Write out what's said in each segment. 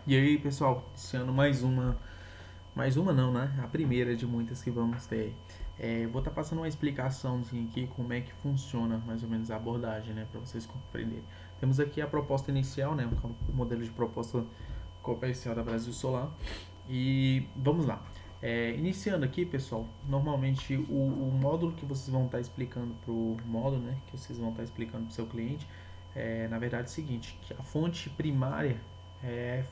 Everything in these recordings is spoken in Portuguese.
E aí, pessoal, iniciando mais uma não, né? A primeira de muitas que vamos ter. Vou estar passando uma explicaçãozinha aqui como é que funciona mais ou menos a abordagem, né, para vocês compreenderem. Temos aqui a proposta inicial, né, o modelo de proposta comercial da Brasil Solar. E vamos lá. Iniciando aqui, pessoal, normalmente o módulo que vocês vão estar explicando para o módulo, né, que vocês vão estar explicando para o seu cliente, na verdade é o seguinte, que a fonte primária é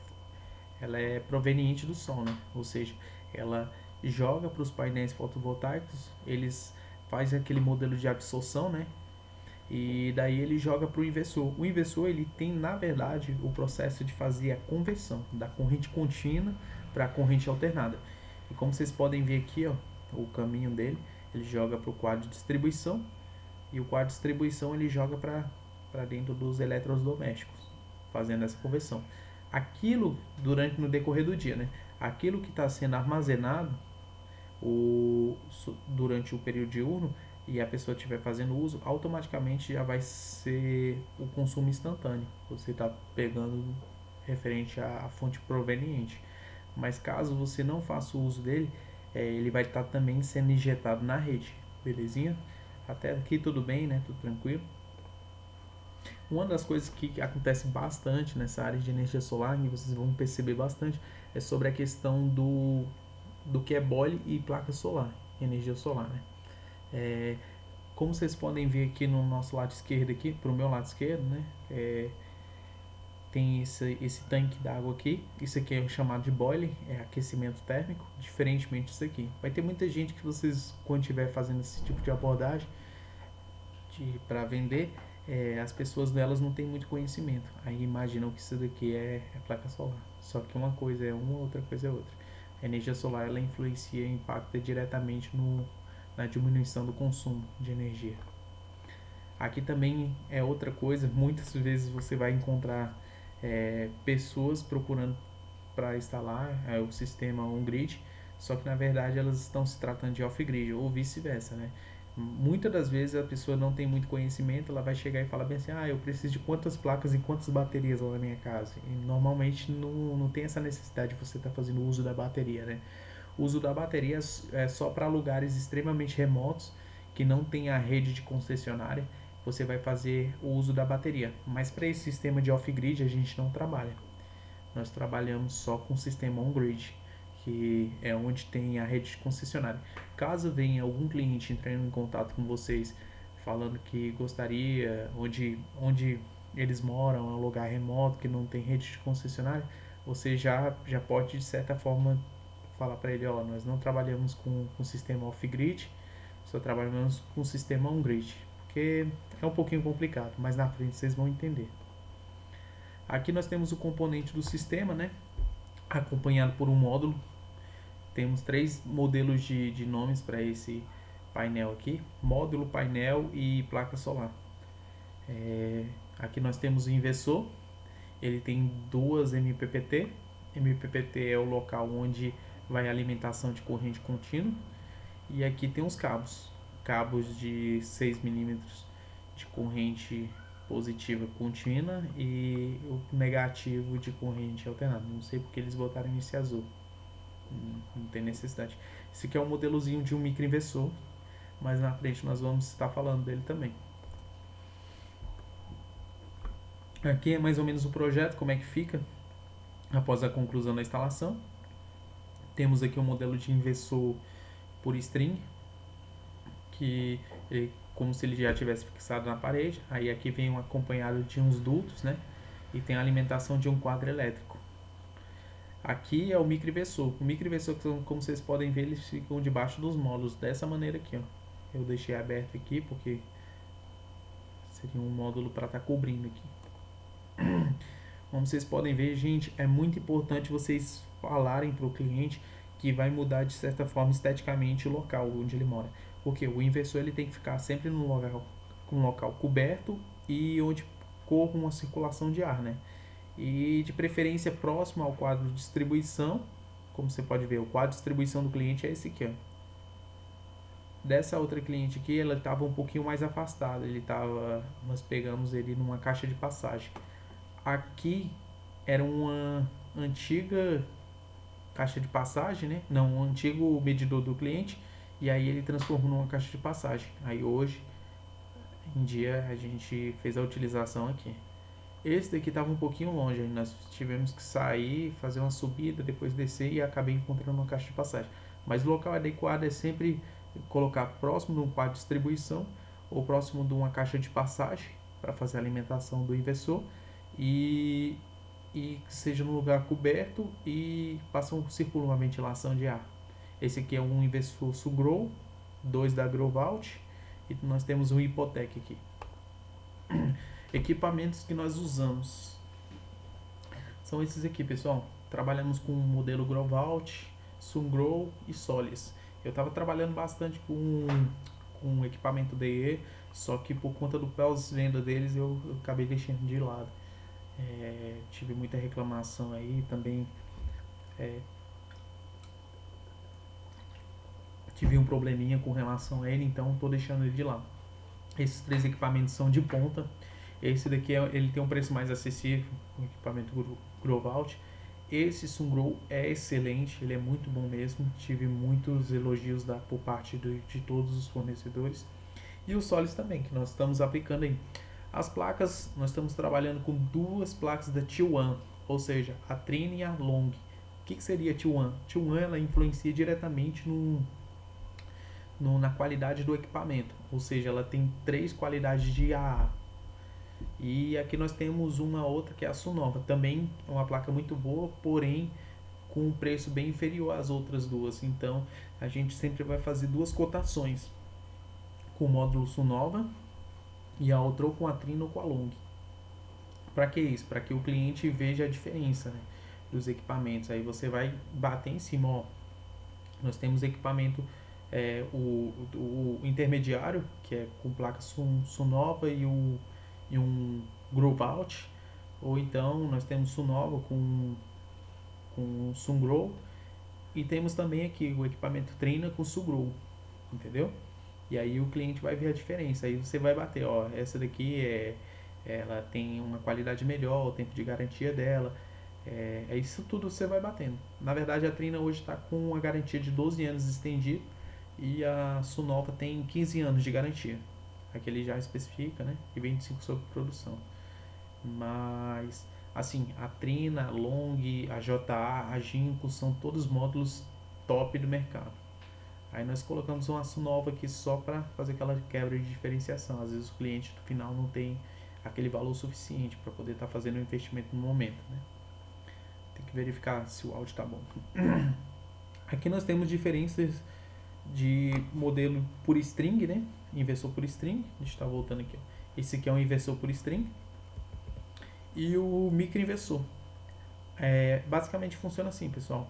ela é proveniente do sol, né? Ou seja, ela joga para os painéis fotovoltaicos, eles fazem aquele modelo de absorção, né? E daí ele joga para o inversor. O inversor ele tem na verdade o processo de fazer a conversão da corrente contínua para a corrente alternada. E como vocês podem ver aqui, ó, o caminho dele, ele joga para o quadro de distribuição e o quadro de distribuição ele joga para dentro dos eletrodomésticos, fazendo essa conversão. Aquilo durante no decorrer do dia, né? Aquilo que está sendo armazenado durante o período diurno e a pessoa estiver fazendo uso, automaticamente já vai ser o consumo instantâneo. Você está pegando referente à fonte proveniente. Mas caso você não faça o uso dele, ele vai estar também sendo injetado na rede, belezinha? Até aqui tudo bem, né? Tudo tranquilo. Uma das coisas que acontece bastante nessa área de energia solar, e vocês vão perceber bastante, é sobre a questão do que é boiler e placa solar, energia solar, né? É, como vocês podem ver aqui no nosso lado esquerdo aqui, pro meu lado esquerdo, né? Tem esse tanque d'água aqui. Isso aqui é o chamado de boiler, é aquecimento térmico, diferentemente disso aqui. Vai ter muita gente que vocês, quando estiver fazendo esse tipo de abordagem para vender, as pessoas delas não têm muito conhecimento. Aí imaginam que isso daqui é placa solar. Só que uma coisa é uma, outra coisa é outra. A energia solar ela influencia e impacta diretamente na diminuição do consumo de energia. Aqui também é outra coisa, muitas vezes você vai encontrar pessoas procurando para instalar o sistema on-grid, só que na verdade elas estão se tratando de off-grid ou vice-versa, né? Muitas das vezes a pessoa não tem muito conhecimento, ela vai chegar e falar bem assim, eu preciso de quantas placas e quantas baterias lá na minha casa. E normalmente não tem essa necessidade de você estar fazendo uso da bateria, né? O uso da bateria é só para lugares extremamente remotos que não tem a rede de concessionária, você vai fazer o uso da bateria. Mas para esse sistema de off-grid a gente não trabalha. Nós trabalhamos só com o sistema on-grid, que é onde tem a rede de concessionária. Caso venha algum cliente entrando em contato com vocês falando que gostaria, onde eles moram, é um lugar remoto que não tem rede de concessionária, você já pode de certa forma falar para ele, nós não trabalhamos com sistema off-grid, só trabalhamos com sistema on-grid, porque é um pouquinho complicado, mas na frente vocês vão entender. Aqui nós temos o componente do sistema, né? Acompanhado por um módulo. Temos três modelos de nomes para esse painel aqui: módulo, painel e placa solar. Aqui nós temos o inversor. Ele tem duas MPPT. MPPT é o local onde vai a alimentação de corrente contínua. E aqui tem os cabos de 6 milímetros de corrente positiva contínua e o negativo de corrente alternada. Não sei porque eles botaram esse azul, não tem necessidade. Esse aqui é um modelozinho de um microinversor, mas na frente nós vamos estar falando dele também. Aqui é mais ou menos o projeto, como é que fica após a conclusão da instalação. Temos aqui um modelo de inversor por string, que ele, como se ele já tivesse fixado na parede. Aí aqui vem um acompanhado de uns dutos, né? E tem a alimentação de um quadro elétrico. Aqui é o microinversor. O microinversor, como vocês podem ver, eles ficam debaixo dos módulos dessa maneira aqui, ó. Eu deixei aberto aqui porque seria um módulo para estar cobrindo aqui. Como vocês podem ver, gente, é muito importante vocês falarem para o cliente que vai mudar de certa forma esteticamente o local onde ele mora. Porque o inversor ele tem que ficar sempre num local coberto e onde corra uma circulação de ar, né? E de preferência próximo ao quadro de distribuição. Como você pode ver, o quadro de distribuição do cliente é esse aqui, ó. Dessa outra cliente aqui, ela estava um pouquinho mais afastada. Nós pegamos ele numa caixa de passagem. Aqui era antiga caixa de passagem, né? Não, um antigo medidor do cliente, e aí ele transformou numa caixa de passagem. Aí hoje em dia a gente fez a utilização aqui. Esse daqui estava um pouquinho longe, nós tivemos que sair, fazer uma subida, depois descer e acabei encontrando uma caixa de passagem. Mas o local adequado é sempre colocar próximo de um quadro de distribuição ou próximo de uma caixa de passagem para fazer a alimentação do inversor e, e que seja num lugar coberto e circula uma ventilação de ar. Esse aqui é um inversor Sugrow, 2 da Growvault, e nós temos um Hypotec aqui. Equipamentos que nós usamos são esses aqui, pessoal. Trabalhamos com o modelo Growvault, Sungrow e Solis. Eu estava trabalhando bastante com equipamento DE, só que por conta do pós-venda deles eu acabei deixando de lado. Tive muita reclamação aí também. Tive um probleminha com relação a ele, então estou deixando ele de lado. Esses 3 equipamentos são de ponta. Esse daqui ele tem um preço mais acessível, o equipamento Growvault. Esse Sungrow é excelente, ele é muito bom mesmo. Tive muitos elogios por parte de todos os fornecedores. E o Solis também, que nós estamos aplicando aí. As placas, nós estamos trabalhando com 2 placas da T1, ou seja, a Trina e a Long. O que seria a T1? A T1 ela influencia diretamente na qualidade do equipamento, ou seja, ela tem 3 qualidades de AA. E aqui nós temos uma outra que é a Sunova, também é uma placa muito boa, porém com um preço bem inferior às outras duas. Então a gente sempre vai fazer 2 cotações, com o módulo Sunova e a outra ou com a Trina ou com a Long. Para que isso? Para que o cliente veja a diferença, né, dos equipamentos. Aí você vai bater em cima, ó, nós temos equipamento o intermediário, que é com placa Sunova e um Growvault, ou então nós temos Sunova com Sungrow, e temos também aqui o equipamento Trina com Sungrow, entendeu? E aí o cliente vai ver a diferença, aí você vai bater, ó, essa daqui ela tem uma qualidade melhor, o tempo de garantia dela, isso tudo você vai batendo. Na verdade a Trina hoje está com uma garantia de 12 anos estendido, e a Sunova tem 15 anos de garantia. Aqui ele já especifica, né? E 25 sobre produção. Mas, assim, a Trina, a Long, a JA, a Ginkgo são todos módulos top do mercado. Aí nós colocamos uma Sunova aqui só para fazer aquela quebra de diferenciação. Às vezes o cliente no final não tem aquele valor suficiente para poder estar fazendo o investimento no momento, né? Tem que verificar se o áudio está bom. Aqui nós temos diferenças de modelo por string, né? Inversor por string. Deixa eu estar voltando aqui. Esse aqui é um inversor por string. E o microinversor. Basicamente funciona assim, pessoal.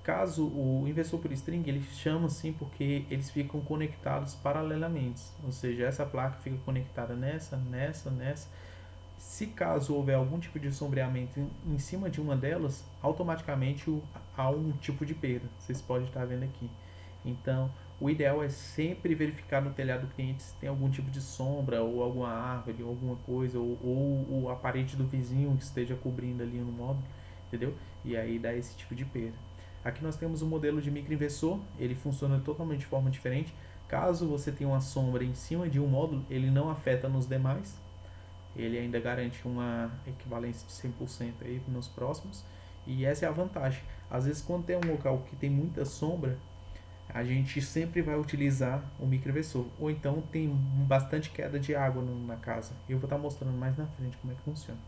Caso o inversor por string, ele chama assim porque eles ficam conectados paralelamente. Ou seja, essa placa fica conectada nessa. Se caso houver algum tipo de sombreamento em cima de uma delas, automaticamente há um tipo de perda. Vocês podem estar vendo aqui. Então, o ideal é sempre verificar no telhado do cliente se tem algum tipo de sombra, ou alguma árvore, ou alguma coisa, ou a parede do vizinho que esteja cobrindo ali no módulo, entendeu? E aí dá esse tipo de perda. Aqui nós temos um modelo de microinversor, ele funciona totalmente de forma diferente. Caso você tenha uma sombra em cima de um módulo, ele não afeta nos demais. Ele ainda garante uma equivalência de 100% aí nos próximos. E essa é a vantagem. Às vezes quando tem um local que tem muita sombra, a gente sempre vai utilizar o microinversor. Ou então tem bastante queda de água na casa. Eu vou estar mostrando mais na frente como é que funciona.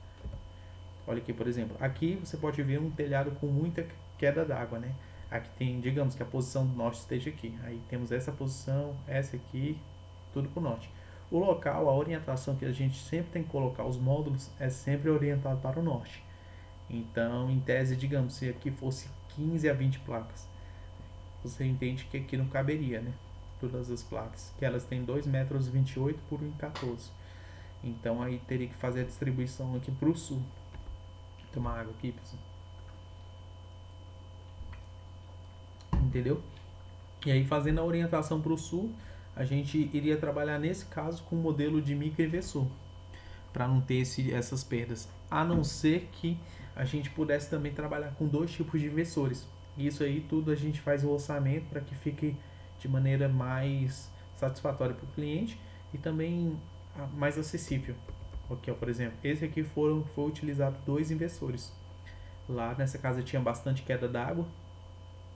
Olha aqui, por exemplo. Aqui você pode ver um telhado com muita queda d'água, né? Aqui tem, digamos que a posição do norte esteja aqui. Aí temos essa posição, essa aqui, tudo para o norte. O local, a orientação que a gente sempre tem que colocar os módulos é sempre orientado para o norte. Então, em tese, digamos, se aqui fosse 15 a 20 placas, você entende que aqui não caberia, né? Todas as placas, que elas têm 2,28 metros por 1,14. Então aí teria que fazer a distribuição aqui para o sul. Vou tomar água aqui, pessoal. Entendeu? E aí fazendo a orientação para o sul, a gente iria trabalhar nesse caso com o modelo de microinversor, para não ter essas perdas. A não ser que a gente pudesse também trabalhar com 2 tipos de inversores. Isso aí tudo a gente faz o orçamento para que fique de maneira mais satisfatória para o cliente e também mais acessível. Aqui, ó, por exemplo, esse aqui foi utilizado 2 inversores. Lá nessa casa tinha bastante queda d'água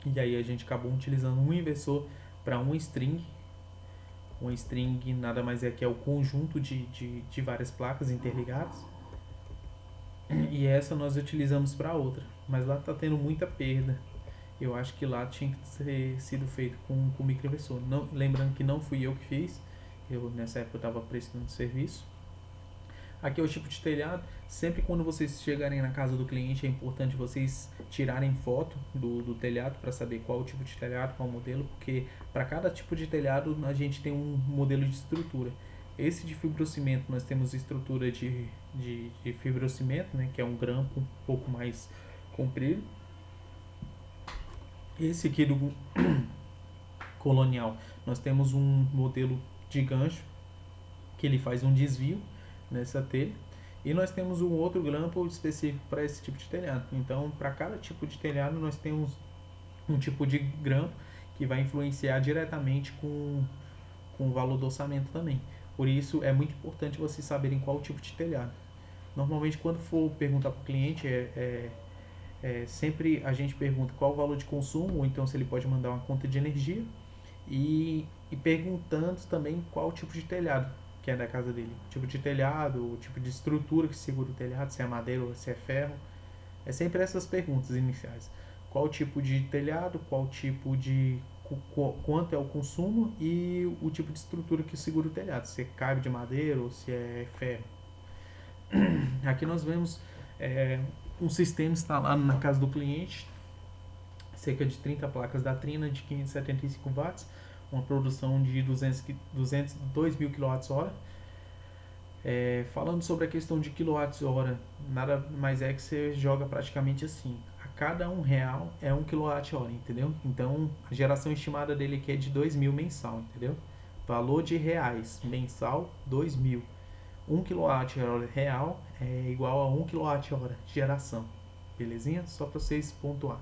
e aí a gente acabou utilizando um inversor para um string. Um string nada mais é que é o conjunto de várias placas interligadas. E essa nós utilizamos para outra. Mas lá está tendo muita perda. Eu acho que lá tinha que ter sido feito com microinversor. Não, lembrando que não fui eu que fiz. Eu nessa época estava prestando serviço. Aqui é o tipo de telhado. Sempre quando vocês chegarem na casa do cliente é importante vocês tirarem foto do telhado para saber qual o tipo de telhado, qual o modelo, porque para cada tipo de telhado a gente tem um modelo de estrutura. Esse de fibrocimento nós temos estrutura de fibrocimento, né, que é um grampo um pouco mais comprido. Esse aqui do colonial nós temos um modelo de gancho que ele faz um desvio nessa telha. E nós temos um outro grampo específico para esse tipo de telhado. Então, para cada tipo de telhado, nós temos um tipo de grampo que vai influenciar diretamente com o valor do orçamento também. Por isso, é muito importante vocês saberem qual tipo de telhado. Normalmente, quando for perguntar para o cliente, sempre a gente pergunta qual o valor de consumo, ou então se ele pode mandar uma conta de energia, e perguntando também qual tipo de telhado que é da casa dele. O tipo de telhado, o tipo de estrutura que segura o telhado, se é madeira ou se é ferro. É sempre essas perguntas iniciais. Qual tipo de telhado, qual tipo de... quanto é o consumo e o tipo de estrutura que segura o telhado. Se é cabe de madeira ou se é ferro. Aqui nós vemos um sistema instalado na casa do cliente. Cerca de 30 placas da Trina de 575 watts. Uma produção de 2 mil kWh. Falando sobre a questão de kWh, nada mais é que você joga praticamente assim. A cada R$1 é 1 kWh, entendeu? Então, a geração estimada dele aqui é de 2.000 mensal, entendeu? Valor de reais mensal, 2.000. 1 kWh real é igual a 1 kWh de geração. Belezinha? Só para vocês pontuar.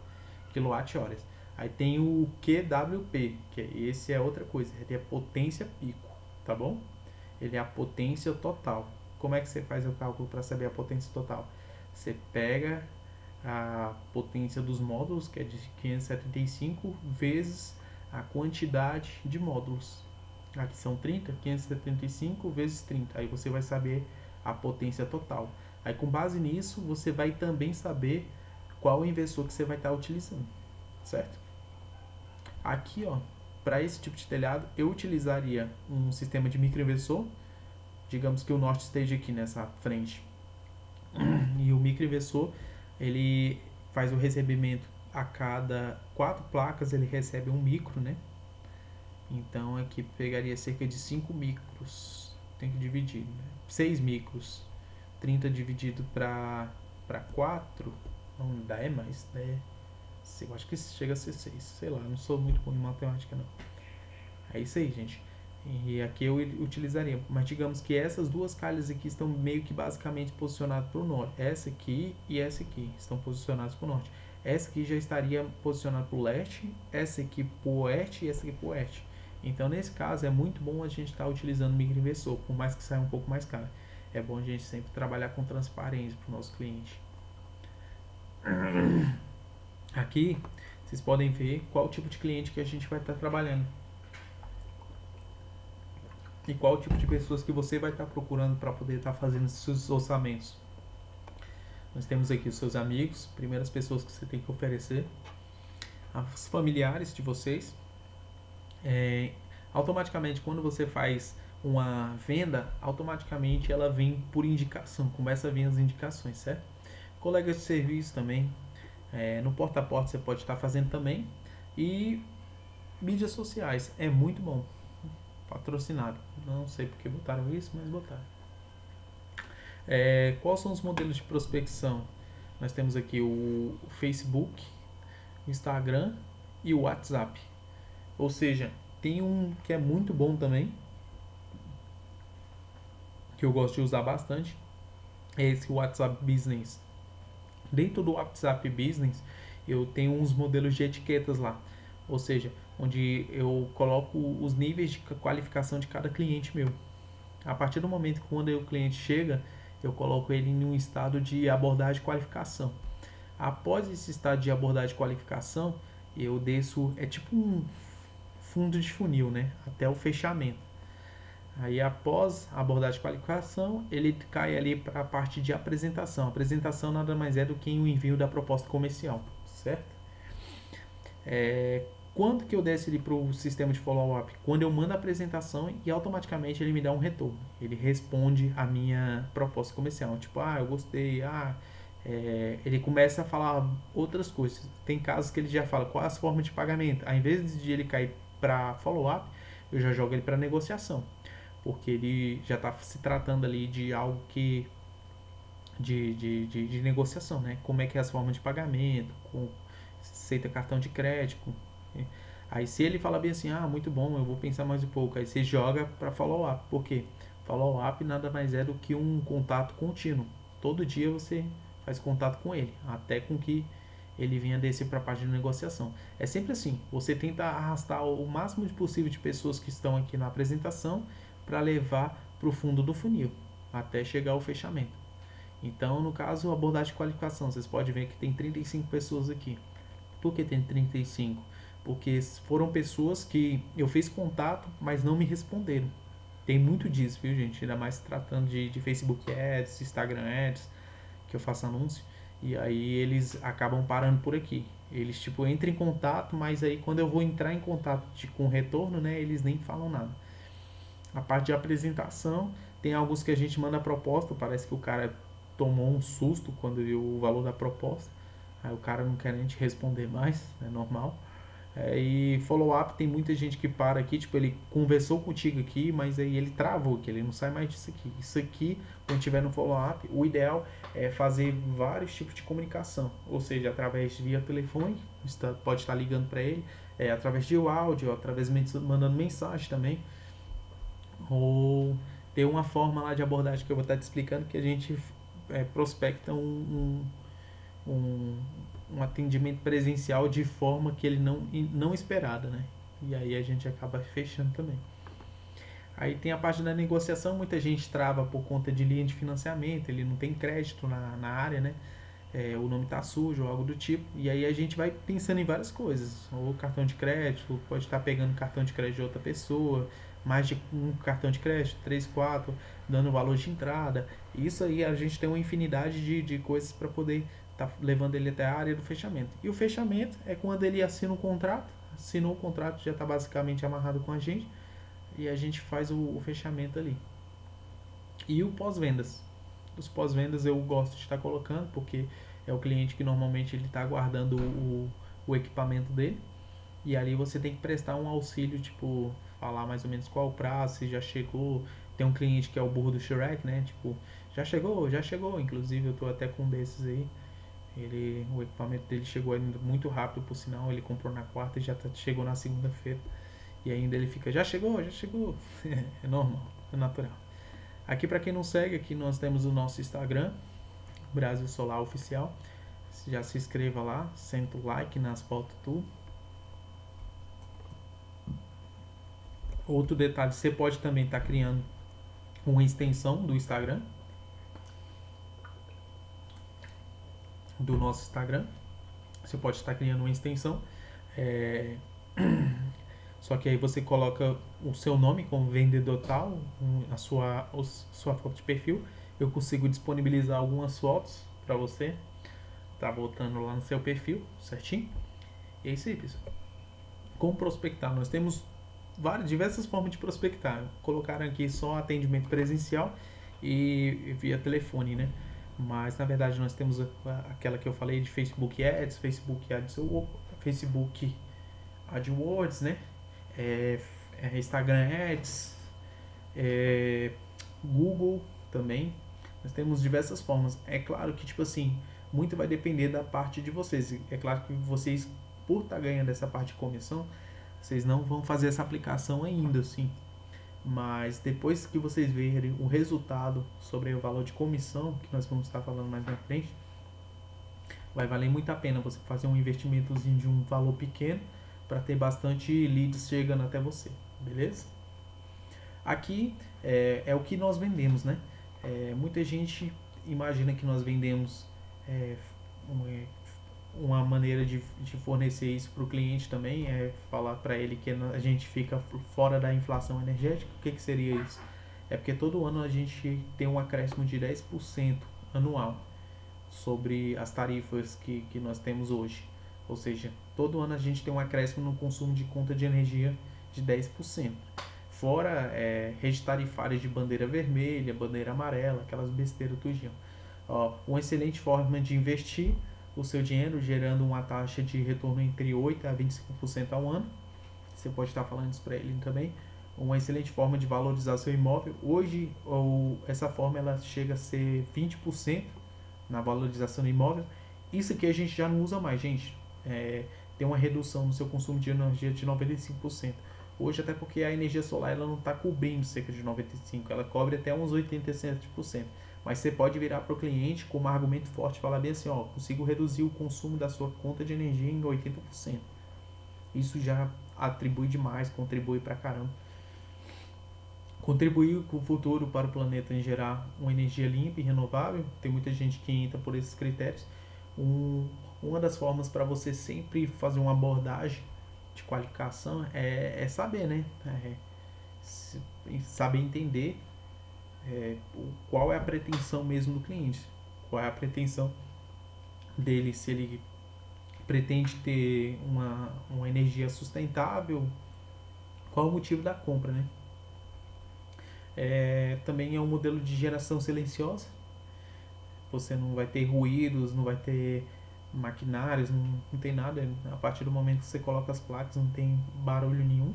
KWh. Aí tem o QWP, que esse é outra coisa. Ele é potência pico, tá bom? Ele é a potência total. Como é que você faz o cálculo para saber a potência total? Você pega a potência dos módulos, que é de 575, vezes a quantidade de módulos. Aqui são 30, 575 vezes 30. Aí você vai saber a potência total. Aí com base nisso, você vai também saber qual o inversor que você vai estar utilizando, certo? Aqui, ó, para esse tipo de telhado, eu utilizaria um sistema de microinversor. Digamos que o norte esteja aqui nessa frente. E o microinversor, ele faz o recebimento a cada 4 placas, ele recebe um micro, né? Então aqui pegaria cerca de 5 micros. Tem que dividir, né? 6 micros. 30 dividido para 4, não dá, é mais, né? Eu acho que chega a ser 6, sei lá, não sou muito bom em matemática não. É isso aí, gente. E aqui eu utilizaria, mas digamos que essas duas calhas aqui estão meio que basicamente posicionadas para o norte. Essa aqui e essa aqui estão posicionadas para o norte. Essa aqui já estaria posicionada para o leste, essa aqui para o oeste e essa aqui para o oeste. Então nesse caso é muito bom a gente estar utilizando microinversor, por mais que saia um pouco mais caro. É bom a gente sempre trabalhar com transparência para o nosso cliente. Aqui vocês podem ver qual tipo de cliente que a gente vai estar trabalhando e qual tipo de pessoas que você vai estar procurando para poder estar fazendo seus orçamentos. Nós temos aqui os seus amigos, primeiras pessoas que você tem que oferecer, os familiares de vocês. Automaticamente, quando você faz uma venda, automaticamente ela vem por indicação, começa a vir as indicações, certo? Colegas de serviço também, no porta a porta você pode estar fazendo também, e mídias sociais, é muito bom. Patrocinado, não sei porque botaram isso, mas botaram. Quais são os modelos de prospecção? Nós temos aqui o Facebook, o Instagram e o WhatsApp. Ou seja, tem um que é muito bom também, que eu gosto de usar bastante, é esse WhatsApp Business. Dentro do WhatsApp Business, eu tenho uns modelos de etiquetas lá, ou seja, onde eu coloco os níveis de qualificação de cada cliente meu. A partir do momento que quando o cliente chega, eu coloco ele em um estado de abordagem e qualificação. Após esse estado de abordagem e qualificação, eu desço, é tipo um fundo de funil, né? Até o fechamento. Aí após a abordagem de qualificação, ele cai ali para a parte de apresentação. A apresentação nada mais é do que o envio da proposta comercial, certo? Quando que eu desço ele para o sistema de follow-up? Quando eu mando a apresentação e automaticamente ele me dá um retorno. Ele responde a minha proposta comercial. Tipo, eu gostei, ele começa a falar outras coisas. Tem casos que ele já fala qual é as formas de pagamento. Ao invés de ele cair para follow-up, eu já jogo ele para negociação. Porque ele já está se tratando ali de algo que de negociação, né? Como é que é as formas de pagamento, com, aceita cartão de crédito. Aí se ele fala bem assim, muito bom, eu vou pensar mais um pouco. Aí você joga para follow-up. Por quê? Follow-up nada mais é do que um contato contínuo. Todo dia você faz contato com ele, até com que ele venha descer para a parte de negociação. É sempre assim, você tenta arrastar o máximo possível de pessoas que estão aqui na apresentação para levar para o fundo do funil, até chegar ao fechamento. Então, no caso, abordagem de qualificação, vocês podem ver que tem 35 pessoas aqui. Por que tem 35? Porque foram pessoas que eu fiz contato, mas não me responderam. Tem muito disso, viu, gente? Ainda mais tratando de Facebook Ads, Instagram Ads, que eu faço anúncio. E aí eles acabam parando por aqui. Eles, tipo, entram em contato, mas aí quando eu vou entrar em contato com retorno, né, eles nem falam nada. A parte de apresentação, tem alguns que a gente manda a proposta, parece que o cara tomou um susto quando viu o valor da proposta. Aí o cara não quer nem te responder mais, é normal. E follow-up, tem muita gente que para aqui, tipo, ele conversou contigo aqui, mas aí ele travou, que ele não sai mais disso aqui. Isso aqui, quando tiver no follow-up, o ideal é fazer vários tipos de comunicação, ou seja, através via telefone, pode estar ligando para ele, através de áudio, através mandando mensagem também, ou ter uma forma lá de abordagem que eu vou estar te explicando, que a gente prospecta um, um atendimento presencial de forma que ele não esperada, né? E aí a gente acaba fechando também. Aí tem a parte da negociação, muita gente trava por conta de linha de financiamento, ele não tem crédito na área, né? O nome tá sujo ou algo do tipo. E aí a gente vai pensando em várias coisas. Ou cartão de crédito, pode estar pegando cartão de crédito de outra pessoa, mais de um cartão de crédito, 3, 4, dando valor de entrada. Isso aí a gente tem uma infinidade de coisas para poder estar levando ele até a área do fechamento. E o fechamento é quando ele assina um contrato, assinou o contrato, já está basicamente amarrado com a gente, e a gente faz o fechamento ali. E o pós-vendas. Os pós-vendas eu gosto de estar colocando, porque é o cliente que normalmente ele está aguardando o equipamento dele. E ali você tem que prestar um auxílio, tipo, falar mais ou menos qual o prazo, se já chegou. Tem um cliente que é o burro do Shrek, né? Tipo, já chegou, já chegou. Inclusive eu tô até com um desses aí. O equipamento dele chegou ainda muito rápido, por sinal. Ele comprou na quarta e já chegou na segunda-feira. E ainda ele fica, já chegou, já chegou. É normal, é natural. Aqui para quem não segue, aqui nós temos o nosso Instagram, Brasil Solar Oficial. Já se inscreva lá, senta o like nas fotos tudo. Outro detalhe, você pode também estar criando uma extensão do Instagram, do nosso Instagram. Você pode estar criando uma extensão, só que aí você coloca o seu nome como vendedor tal, a sua foto de perfil. Eu consigo disponibilizar algumas fotos para você tá botando lá no seu perfil, certinho? E é isso aí, pessoal. Como prospectar? Nós temos diversas formas de prospectar. Colocaram aqui só atendimento presencial e via telefone, né? Mas na verdade nós temos aquela que eu falei de Facebook Ads, Facebook AdWords, né? Instagram Ads, Google também. Nós temos diversas formas. É claro que, tipo assim, muito vai depender da parte de vocês. É claro que vocês, por estar ganhando essa parte de comissão, vocês não vão fazer essa aplicação ainda, assim. Mas depois que vocês verem o resultado sobre o valor de comissão, que nós vamos estar falando mais na frente, vai valer muito a pena você fazer um investimentozinho de um valor pequeno para ter bastante leads chegando até você, beleza? Aqui é o que nós vendemos, né? Muita gente imagina que nós vendemos é, uma maneira de fornecer isso para o cliente também, falar para ele que a gente fica fora da inflação energética. O que seria isso? É porque todo ano a gente tem um acréscimo de 10% anual sobre as tarifas que nós temos hoje. Ou seja, todo ano a gente tem um acréscimo no consumo de conta de energia de 10%. Fora rede tarifária de bandeira vermelha, bandeira amarela, aquelas besteiras tudinho. Uma excelente forma de investir o seu dinheiro, gerando uma taxa de retorno entre 8% a 25% ao ano. Você pode estar falando isso para ele também. Uma excelente forma de valorizar seu imóvel. Hoje, essa forma ela chega a ser 20% na valorização do imóvel. Isso aqui a gente já não usa mais, gente. Tem uma redução no seu consumo de energia de 95%. Hoje, até porque a energia solar ela não está cobrindo cerca de 95%, ela cobre até uns 87%. Mas você pode virar para o cliente com um argumento forte e falar bem assim, consigo reduzir o consumo da sua conta de energia em 80%. Isso já atribui demais, contribui pra caramba. Contribuir com o futuro para o planeta em gerar uma energia limpa e renovável, tem muita gente que entra por esses critérios. Uma das formas para você sempre fazer uma abordagem de qualificação é saber, né? Saber entender qual é a pretensão mesmo do cliente, qual é a pretensão dele, se ele pretende ter uma energia sustentável, qual é o motivo da compra, né? Também é um modelo de geração silenciosa, você não vai ter ruídos, não vai ter maquinários, não tem nada, a partir do momento que você coloca as placas não tem barulho nenhum.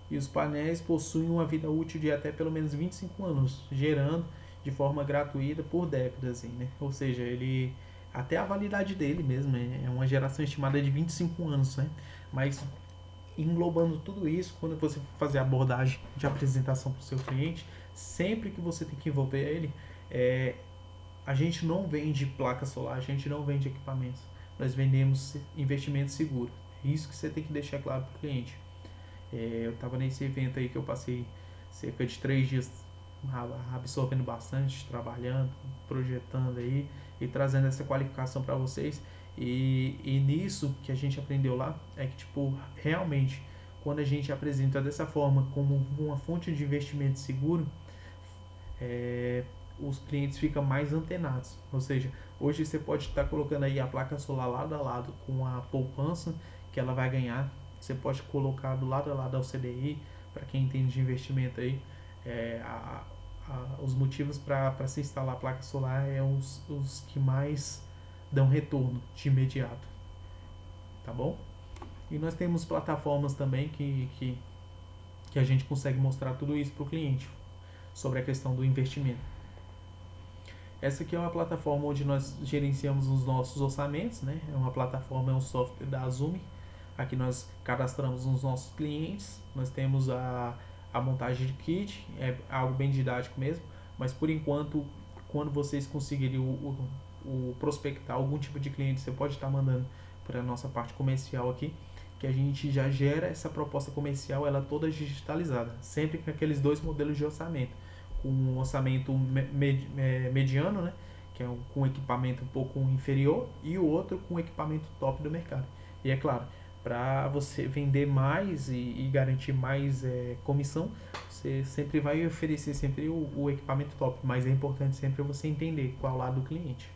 E os painéis possuem uma vida útil de até pelo menos 25 anos, gerando de forma gratuita por décadas, assim, né? Ou seja, ele até a validade dele mesmo é uma geração estimada de 25 anos, né? Mas englobando tudo isso, quando você for fazer a abordagem de apresentação para o seu cliente, sempre que você tem que envolver ele, a gente não vende placa solar, a gente não vende equipamentos, nós vendemos investimento seguro. É isso que você tem que deixar claro para o cliente. Eu estava nesse evento aí que eu passei cerca de 3 dias absorvendo bastante, trabalhando, projetando aí e trazendo essa qualificação para vocês. E nisso que a gente aprendeu lá é que, tipo, realmente, quando a gente apresenta dessa forma como uma fonte de investimento seguro, os clientes ficam mais antenados. Ou seja, hoje você pode estar colocando aí a placa solar lado a lado com a poupança que ela vai ganhar. Você pode colocar do lado a lado ao CDI, para quem entende de investimento aí. Os motivos para se instalar a placa solar os que mais dão retorno de imediato, tá bom? E nós temos plataformas também que a gente consegue mostrar tudo isso para o cliente sobre a questão do investimento. Essa aqui é uma plataforma onde nós gerenciamos os nossos orçamentos, né? É uma plataforma, é um software da Azumi. Aqui nós cadastramos os nossos clientes, nós temos a montagem de kit, é algo bem didático mesmo, mas por enquanto, quando vocês conseguirem o prospectar algum tipo de cliente, você pode estar mandando para a nossa parte comercial aqui, que a gente já gera essa proposta comercial, ela toda digitalizada, sempre com aqueles dois modelos de orçamento, com um orçamento mediano, né, que é com equipamento um pouco inferior, e o outro com equipamento top do mercado. E é claro, para você vender mais e garantir mais comissão, você sempre vai oferecer sempre o equipamento top, mas é importante sempre você entender qual é o lado do cliente.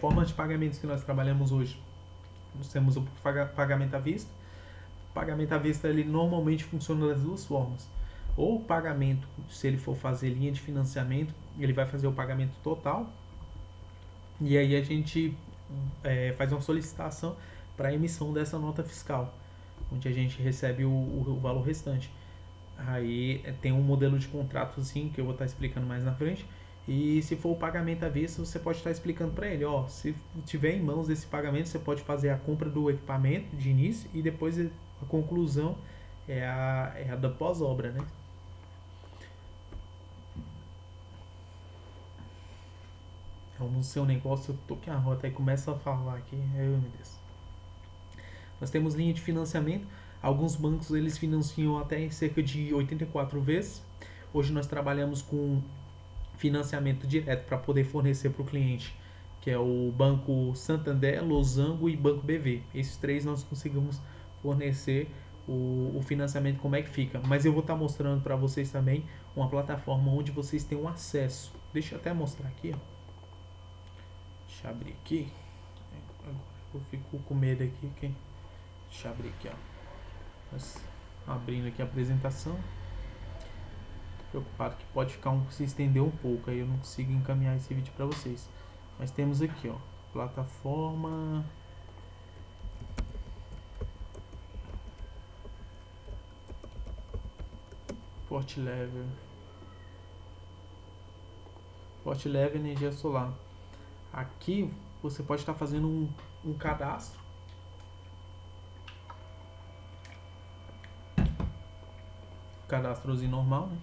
Formas de pagamentos que nós trabalhamos hoje. Nós temos o pagamento à vista. O pagamento à vista ele normalmente funciona das duas formas. Ou o pagamento, se ele for fazer linha de financiamento, ele vai fazer o pagamento total. E aí a gente faz uma solicitação para a emissão dessa nota fiscal, onde a gente recebe o valor restante. Aí tem um modelo de contrato sim, que eu vou estar explicando mais na frente. E se for o pagamento à vista, você pode estar explicando para ele, se tiver em mãos esse pagamento, você pode fazer a compra do equipamento de início e depois a conclusão é a da pós-obra, né? Então, no seu negócio, eu toquei a rota e começa a falar aqui. Meu Deus. Nós temos linha de financiamento. Alguns bancos eles financiam até em cerca de 84 vezes. Hoje nós trabalhamos com financiamento direto para poder fornecer para o cliente, que é o Banco Santander, Losango e Banco BV. Esses três nós conseguimos fornecer o financiamento, como é que fica. Mas eu vou estar mostrando para vocês também uma plataforma onde vocês têm um acesso. Deixa eu até mostrar aqui, ó. Deixa eu abrir aqui. Agora eu fico com medo aqui. Deixa eu abrir aqui, ó. Mas, abrindo aqui a apresentação. Preocupado que pode ficar se estender um pouco, aí eu não consigo encaminhar esse vídeo para vocês. Mas temos aqui, ó, plataforma Fortlever energia solar. Aqui você pode estar fazendo um cadastro. Cadastrozinho normal, né?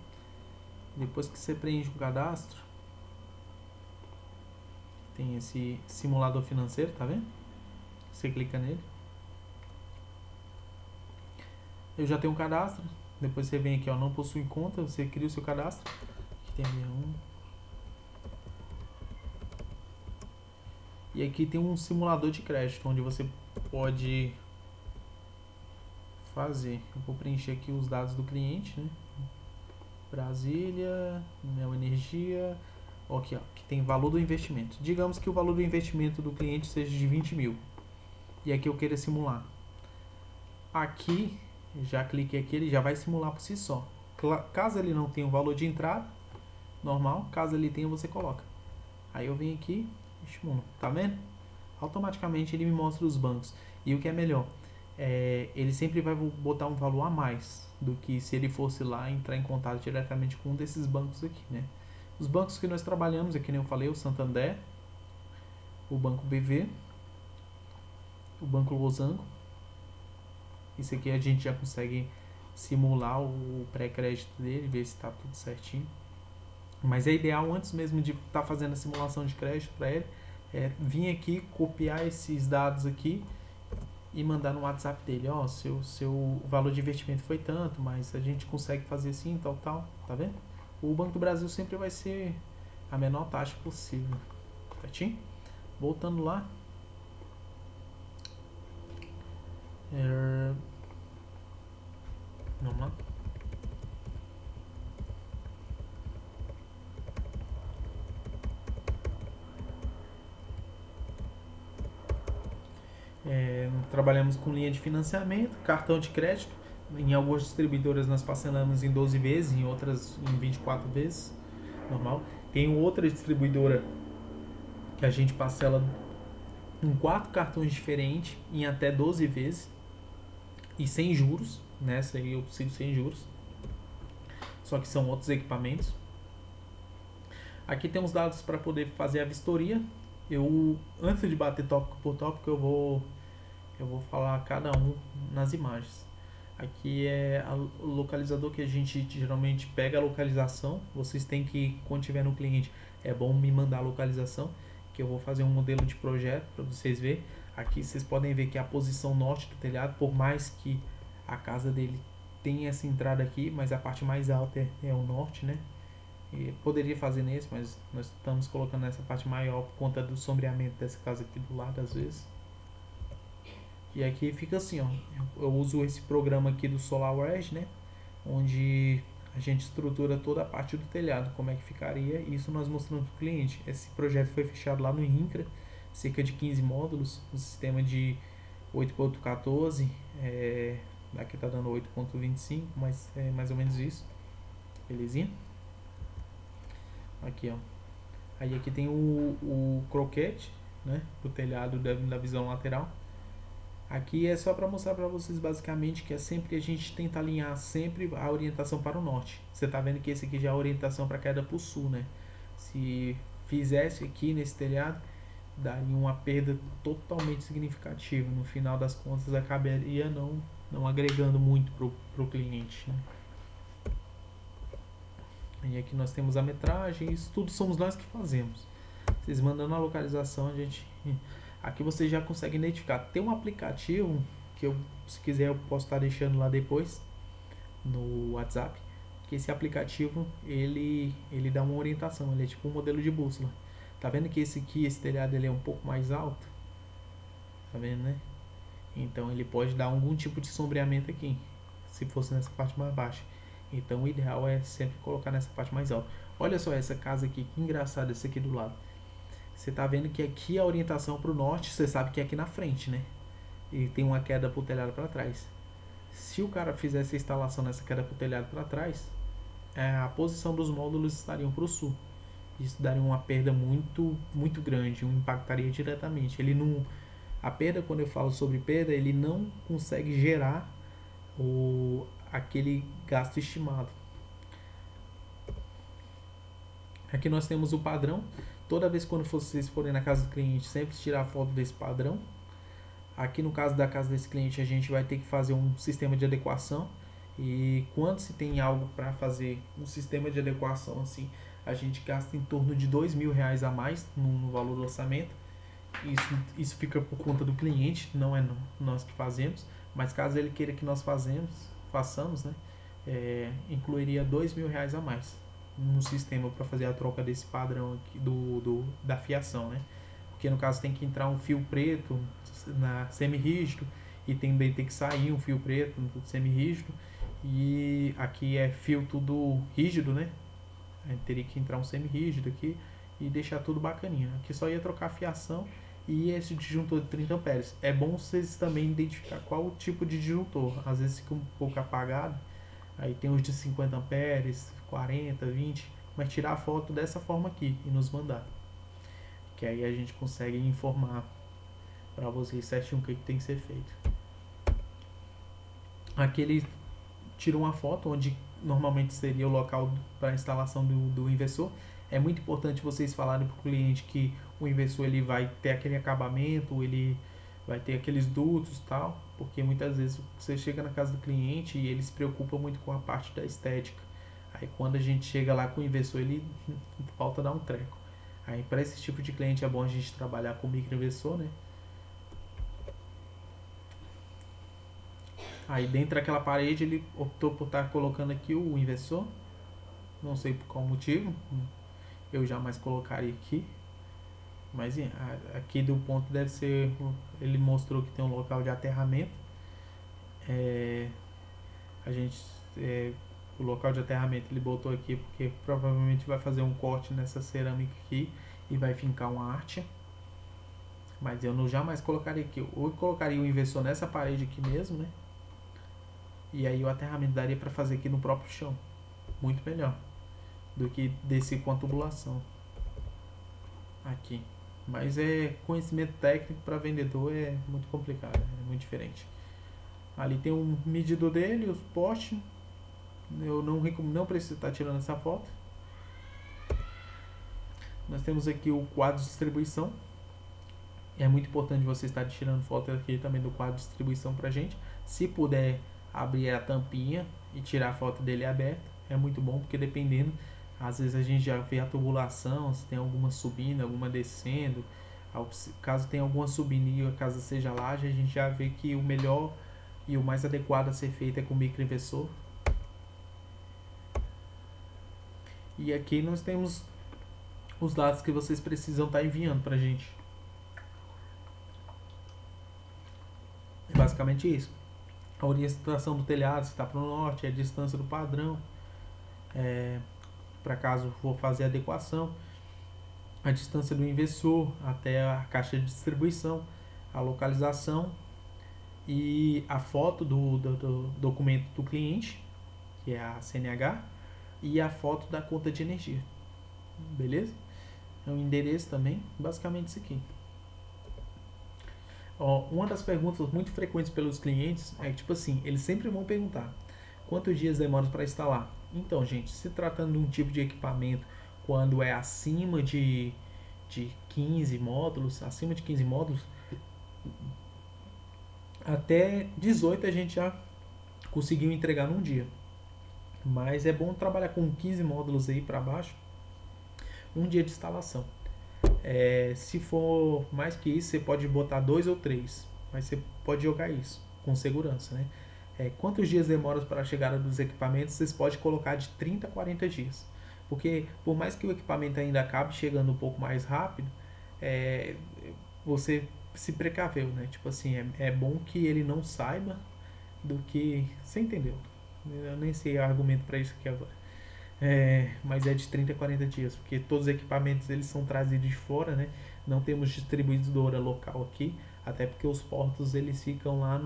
Depois que você preenche o cadastro, tem esse simulador financeiro, tá vendo? Você clica nele. Eu já tenho um cadastro. Depois você vem aqui, ó, não possui conta, você cria o seu cadastro. Aqui tem um. E aqui tem um simulador de crédito, onde você pode fazer. Eu vou preencher aqui os dados do cliente, né? Brasília, Neo Energia. Aqui, ó, que tem valor do investimento. Digamos que o valor do investimento do cliente seja de 20 mil. E aqui eu queira simular. Aqui, já cliquei aqui, ele já vai simular por si só. Caso ele não tenha o valor de entrada, normal. Caso ele tenha, você coloca. Aí eu venho aqui, estimulo. Tá vendo? Automaticamente ele me mostra os bancos. E o que é melhor, ele sempre vai botar um valor a mais do que se ele fosse lá entrar em contato diretamente com um desses bancos aqui, né? Os bancos que nós trabalhamos, aqui nem eu falei, o Santander, o Banco BV, o Banco Losango. Isso aqui a gente já consegue simular o pré-crédito dele, ver se está tudo certinho. Mas é ideal, antes mesmo de estar fazendo a simulação de crédito para ele, vir aqui, copiar esses dados aqui e mandar no WhatsApp dele, ó, seu valor de investimento foi tanto, mas a gente consegue fazer assim, tal, tá vendo? O Banco do Brasil sempre vai ser a menor taxa possível, certinho? Voltando lá. Vamos lá. Trabalhamos com linha de financiamento, cartão de crédito. Em algumas distribuidoras nós parcelamos em 12 vezes, em outras em 24 vezes, normal. Tem outra distribuidora que a gente parcela em 4 cartões diferentes, em até 12 vezes, e sem juros. Nessa aí eu consigo sem juros, só que são outros equipamentos. Aqui tem os dados para poder fazer a vistoria. Antes de bater tópico por tópico, eu vou falar cada um nas imagens. Aqui é o localizador que a gente geralmente pega a localização. Vocês têm que, quando tiver no cliente, é bom me mandar a localização, que eu vou fazer um modelo de projeto para vocês verem. Aqui vocês podem ver que a posição norte do telhado, por mais que a casa dele tenha essa entrada aqui, mas a parte mais alta é o norte, né? E poderia fazer nesse, mas nós estamos colocando essa parte maior por conta do sombreamento dessa casa aqui do lado, às vezes. E aqui fica assim, ó. Eu uso esse programa aqui do SolarWare, né? Onde a gente estrutura toda a parte do telhado, como é que ficaria. Isso nós mostramos para o cliente. Esse projeto foi fechado lá no INCRA, cerca de 15 módulos, um sistema de 8.14, aqui tá dando 8.25, mas é mais ou menos isso. Belezinha? Aqui, ó. Aí aqui tem o croquete, né? Do telhado da visão lateral. Aqui é só para mostrar para vocês basicamente que é sempre a gente tenta alinhar sempre a orientação para o norte. Você tá vendo que esse aqui já é a orientação para a queda para o sul, né? Se fizesse aqui nesse telhado, daria uma perda totalmente significativa. No final das contas, acabaria não agregando muito pro cliente, né? E aqui nós temos a metragem, isso tudo somos nós que fazemos. Vocês mandando a localização, a gente... Aqui você já consegue identificar. Tem um aplicativo que eu, se quiser, eu posso estar deixando lá depois no WhatsApp. Que esse aplicativo, ele dá uma orientação. Ele é tipo um modelo de bússola. Tá vendo que esse aqui, esse telhado, ele é um pouco mais alto? Tá vendo, né? Então ele pode dar algum tipo de sombreamento aqui, se fosse nessa parte mais baixa. Então o ideal é sempre colocar nessa parte mais alta. Olha só essa casa aqui, que engraçado essa aqui do lado. Você tá vendo que aqui a orientação para o norte, você sabe que é aqui na frente, né? E tem uma queda pro telhado para trás. Se o cara fizesse a instalação nessa queda pro telhado para trás, a posição dos módulos estariam para o sul. Isso daria uma perda muito grande, impactaria diretamente. Ele não, a perda, quando eu falo sobre perda, ele não consegue gerar aquele gasto estimado. Aqui nós temos o padrão. Toda vez quando vocês forem na casa do cliente, sempre tirar foto desse padrão. Aqui no caso da casa desse cliente, a gente vai ter que fazer um sistema de adequação. E quando se tem algo para fazer um sistema de adequação assim, a gente gasta em torno de R$ 2.000 a mais no valor do orçamento. Isso fica por conta do cliente, não é nós que fazemos. Mas caso ele queira que nós façamos, né, incluiria R$ 2.000 a mais no sistema para fazer a troca desse padrão aqui da fiação, né? Porque no caso tem que entrar um fio preto na semi-rígido e também tem que sair um fio preto no semi-rígido, e aqui é fio tudo rígido, né? Aí teria que entrar um semi-rígido aqui e deixar tudo bacaninha. Aqui só ia trocar a fiação e esse disjuntor de 30 amperes. É bom vocês também identificar qual o tipo de disjuntor. Às vezes fica um pouco apagado. Aí tem os de 50 amperes, 40, 20. Mas tirar a foto dessa forma aqui e nos mandar. Que aí a gente consegue informar para vocês certinho o que tem que ser feito. Aqui ele tirou uma foto onde normalmente seria o local para a instalação do inversor. É muito importante vocês falarem para o cliente que o inversor ele vai ter aquele acabamento, ele vai ter aqueles dutos e tal, porque muitas vezes você chega na casa do cliente e ele se preocupa muito com a parte da estética. Aí quando a gente chega lá com o inversor, ele falta dar um treco. Aí para esse tipo de cliente é bom a gente trabalhar com microinversor, né? Aí dentro daquela parede ele optou por estar colocando aqui o inversor. Não sei por qual motivo. Eu jamais colocaria aqui. Mas aqui do ponto deve ser... Ele mostrou que tem um local de aterramento. O local de aterramento ele botou aqui porque provavelmente vai fazer um corte nessa cerâmica aqui e vai fincar uma arte. Mas eu não jamais colocaria aqui. Ou colocaria o inversor nessa parede aqui mesmo, né? E aí o aterramento daria para fazer aqui no próprio chão. Muito melhor do que descer com a tubulação aqui. Mas conhecimento técnico para vendedor é muito complicado, é muito diferente. Ali tem um medidor dele, os postes. Eu não preciso estar tirando essa foto. Nós temos aqui o quadro de distribuição. É muito importante você estar tirando foto aqui também do quadro de distribuição pra gente. Se puder abrir a tampinha e tirar a foto dele aberta, é muito bom, porque dependendo, às vezes a gente já vê a tubulação, se tem alguma subindo, alguma descendo. Caso tenha alguma subindo e a casa seja laje, a gente já vê que o melhor e o mais adequado a ser feito é com microinversor. E aqui nós temos os dados que vocês precisam estar enviando pra gente. É basicamente isso. A orientação do telhado, se está para o norte, a distância do padrão, para caso for fazer adequação, a distância do inversor até a caixa de distribuição, a localização e a foto do documento do cliente, que é a CNH, e a foto da conta de energia. Beleza? É um endereço também, basicamente isso aqui. Uma das perguntas muito frequentes pelos clientes é tipo assim, eles sempre vão perguntar quantos dias demora para instalar. Então, gente, se tratando de um tipo de equipamento, quando é acima de 15 módulos, até 18 a gente já conseguiu entregar num dia. Mas é bom trabalhar com 15 módulos aí para baixo, um dia de instalação. Se for mais que isso, você pode botar 2 ou 3, mas você pode jogar isso com segurança, né? Quantos dias demora para a chegada dos equipamentos? Vocês podem colocar de 30 a 40 dias. Porque por mais que o equipamento ainda acabe chegando um pouco mais rápido, é, você se precaveu, né? Tipo assim, é bom que ele não saiba do que... Você entendeu? Eu nem sei o argumento para isso aqui agora. Mas é de 30 a 40 dias, porque todos os equipamentos eles são trazidos de fora, né? Não temos distribuidora local aqui, até porque os portos eles ficam lá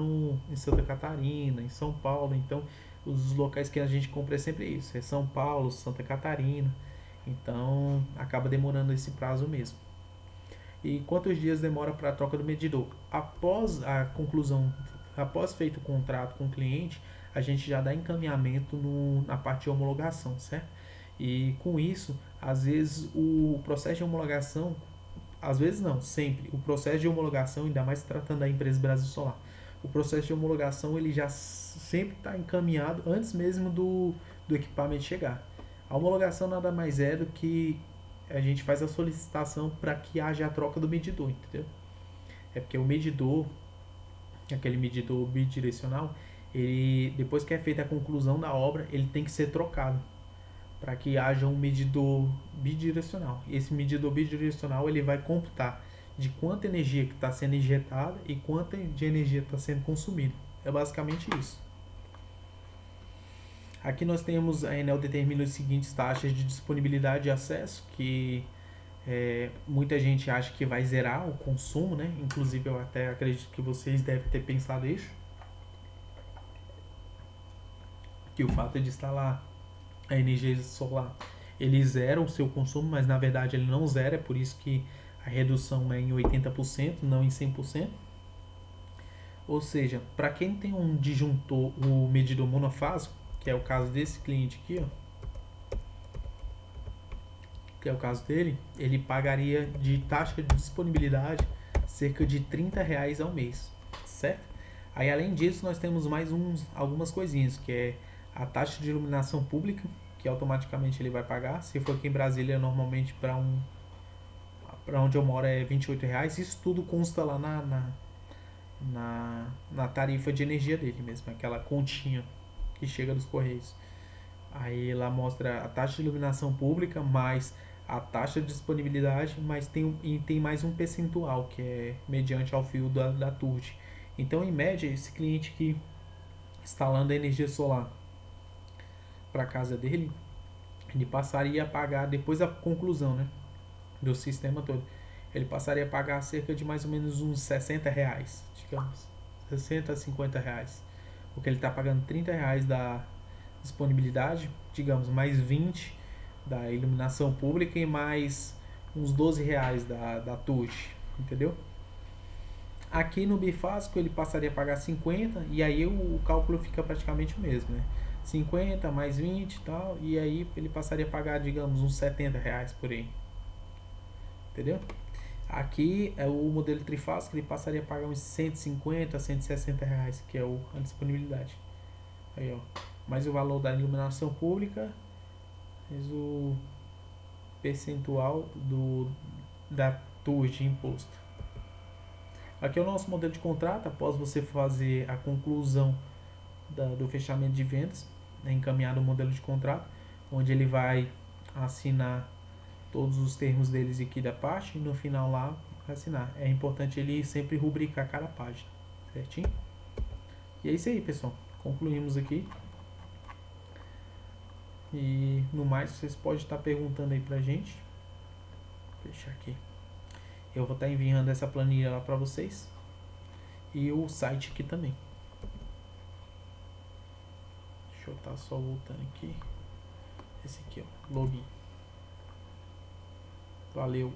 em Santa Catarina, em São Paulo, então os locais que a gente compra é sempre isso, é São Paulo, Santa Catarina, então acaba demorando esse prazo mesmo. E quantos dias demora para a troca do medidor? Após a conclusão, após feito o contrato com o cliente, a gente já dá encaminhamento na parte de homologação, certo? E com isso, às vezes o processo de homologação, às vezes não, sempre, o processo de homologação, ainda mais tratando da empresa Brasil Solar, o processo de homologação ele já sempre está encaminhado antes mesmo do equipamento chegar. A homologação nada mais é do que a gente faz a solicitação para que haja a troca do medidor, entendeu? É porque o medidor, aquele medidor bidirecional, ele depois que é feita a conclusão da obra, ele tem que ser trocado para que haja um medidor bidirecional. Esse medidor bidirecional ele vai computar de quanta energia que está sendo injetada e quanta de energia está sendo consumida. É basicamente isso. Aqui nós temos, a Enel determina as seguintes taxas de disponibilidade de acesso, que muita gente acha que vai zerar o consumo, né? Inclusive eu até acredito que vocês devem ter pensado isso, que o fato de instalar a energia solar ele zera o seu consumo, mas na verdade ele não zera, é por isso que a redução é em 80%, não em 100%. Ou seja, para quem tem um disjuntor, o medidor monofásico, que é o caso desse cliente aqui, ó, que é o caso dele, ele pagaria de taxa de disponibilidade cerca de R$ 30 ao mês, certo? Aí além disso nós temos mais algumas coisinhas, que é a taxa de iluminação pública, que automaticamente ele vai pagar. Se for aqui em Brasília, normalmente para onde eu moro é R$ 28. Isso tudo consta lá na tarifa de energia dele mesmo, aquela continha que chega dos Correios. Aí lá mostra a taxa de iluminação pública, mais a taxa de disponibilidade, mas tem mais um percentual, que é mediante ao fio da TURT. Então, em média, esse cliente que instalando a energia solar para a casa dele, ele passaria a pagar, depois da conclusão, né, do sistema todo, ele passaria a pagar cerca de mais ou menos uns R$ 60, digamos, 60 a R$ 50, porque ele está pagando R$ 30 da disponibilidade, digamos, mais 20 da iluminação pública e mais uns R$ 12 da TUT, entendeu? Aqui no bifásico ele passaria a pagar 50 e aí o cálculo fica praticamente o mesmo, né? 50 mais 20 e tal, e aí ele passaria a pagar, digamos, uns R$ 70 por aí, entendeu? Aqui é o modelo trifásico, ele passaria a pagar uns 150 a R$ 160, que é a disponibilidade. Aí, ó, mais o valor da iluminação pública, mais o percentual da TUR de imposto. Aqui é o nosso modelo de contrato. Após você fazer a conclusão do fechamento de vendas, é encaminhado o modelo de contrato, onde ele vai assinar todos os termos deles aqui da parte e no final lá assinar. É importante ele sempre rubricar cada página, certinho? E é isso aí, pessoal. Concluímos aqui. E no mais, vocês podem estar perguntando aí pra gente. Vou fechar aqui. Eu vou estar enviando essa planilha lá pra vocês. E o site aqui também. Deixa eu estar só voltando aqui. Esse aqui, ó. Login. Valeu.